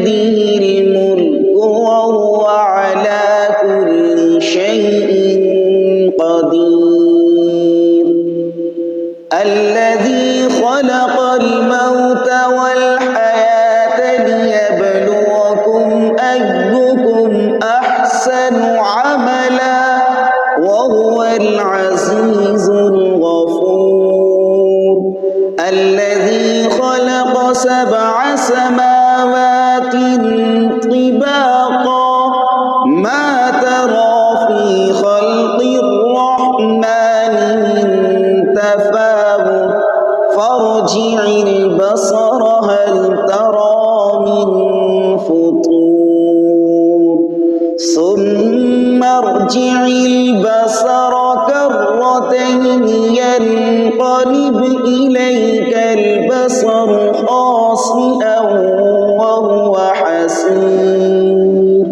بيده الملك وهو على كل شيء قدير الذي خلق الموت والحياة ليبلوكم أيكم أحسن عملا وهو العزيز الغفور الذي خلق 7 سماوات طباقا ما ترى في خلق الرحمن من تفاوت فارجع البصر هل ترى من فطور ثم ارجع البصر كرتين ينقلب إليك البصر خاسئا وهو حسير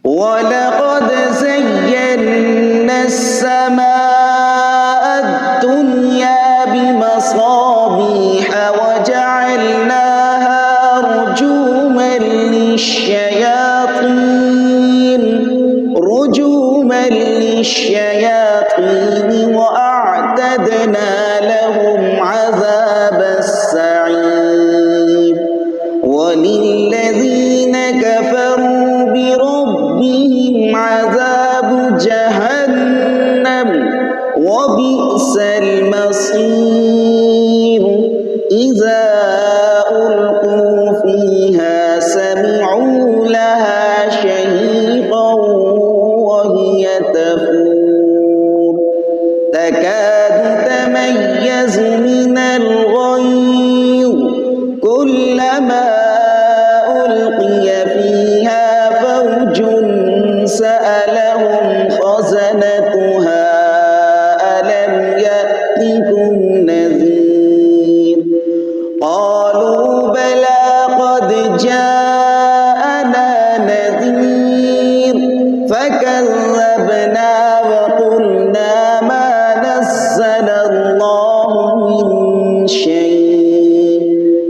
ولقد زينا السماء الدنيا بمصابيح وجعلناها رجوما للشياطين وأعتدنا لهم عذاب السعير وللذين كفروا بربهم عذاب جهنم وبئس المصير إذا ألقوا فيها سمعوا لها شهيقا وهي تفور تكاد تميز من الغيظ كلما ألقي فيها فوج سألهم خزنتها ألم يأتكم نذير قالوا بلى قد جاءنا نذير فكذبنا وقلنا ما نزل الله من شيء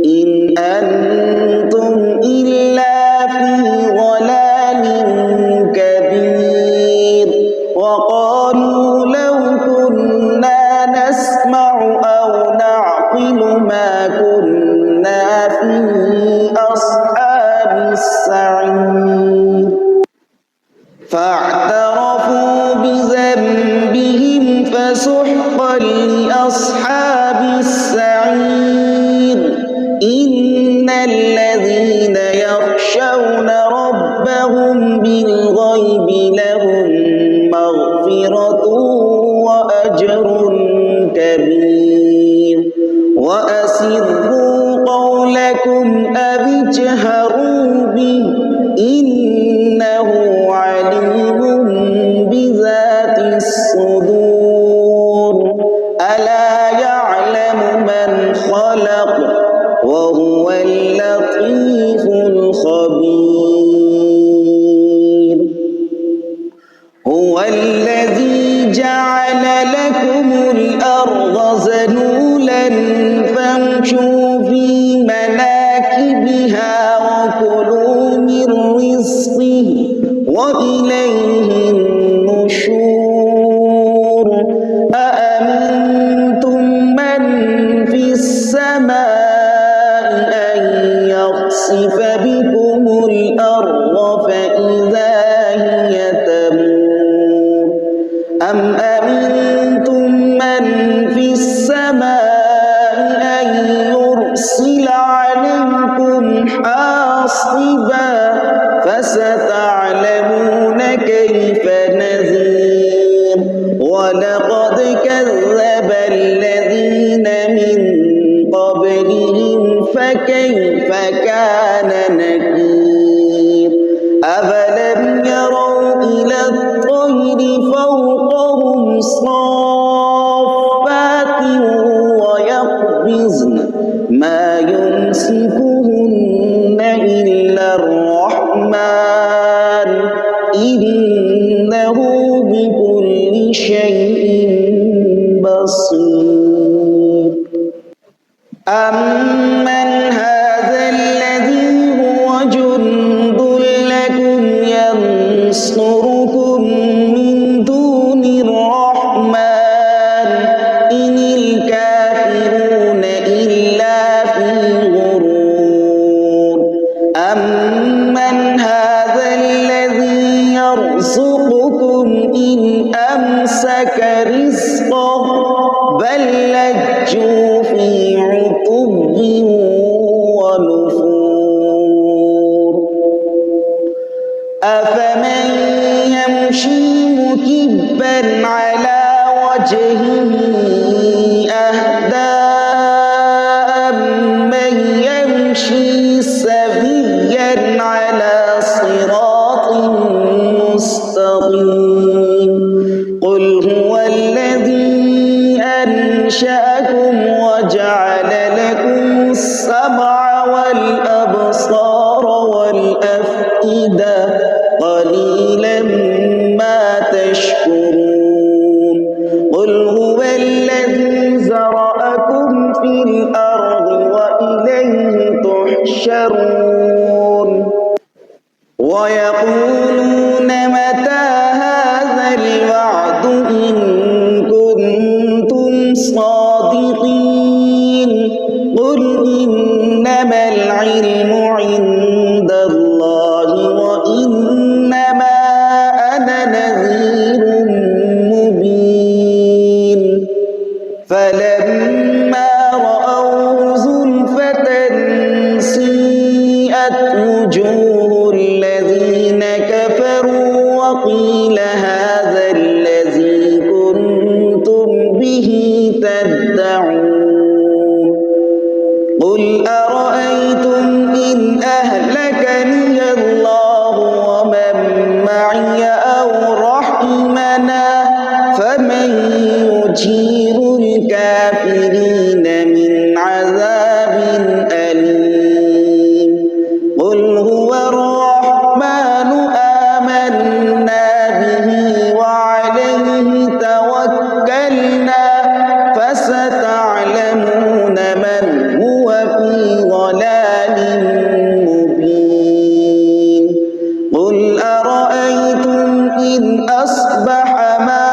إن أنتم إلا في ضلال كبير وقالوا لو كنا نسمع أو نعقل ما كنا في أصحاب السعير فاعترفوا بذنبهم فسحقا لأصحاب السعير إن الذين يخشون ربهم بالغيب لهم مغفرة وأجر كبير وأسروا قولكم أو اجهروا به إنه عليم بذات الصدور ألا يعلم من خلق وهو اللطيف الخبير هو الذي جعل لكم الأرض ذلولا فامشوا في مناكبها وكلوا من رزقه وإليه النشور أأمنتم من في السماء أن يخسف بكم الأرض فإذا هي تمور أم أمنتم من في السماء أن يرسل عليكم حاصبا فستعلمون كيف نذير ولقد كذب الذين من قبلهم فكيف كان نكير أفلم يروا إلى الطير فوقهم صافات ويقبضن ما يمسكهن إلا الرحمن إنه بكل شيء بصير أمن هذا الذي ونفور أفمن يمشي مكبا على وجهه أهدى أمن يمشي سويا على صراط مستقيم قل هو الذي أنشأكم وجعل لكم السمع والأبصار والأفئدة قليلا ما تشكرون قل هو الذي زرعكم في الأرض وإليه تحشرون ويقولون متى هذا الوعد إن كنتم صادقين قل إنما العلم عند الله وإنما أنا نذير مبين فلما رأوه زلفة سيئت وجوه الذين كفروا وقيل هذا الذي كنتم به تدعون قل أرأيتم إن أهلكني الله ومن معي أو رحمنا فمن يجير الكافرين من عذاب أليم قل هو الرحمن آمنا به وعليه توكلنا فستعلمون من هو في ضلال مبين قل أرأيتم إن أصبح ماؤكم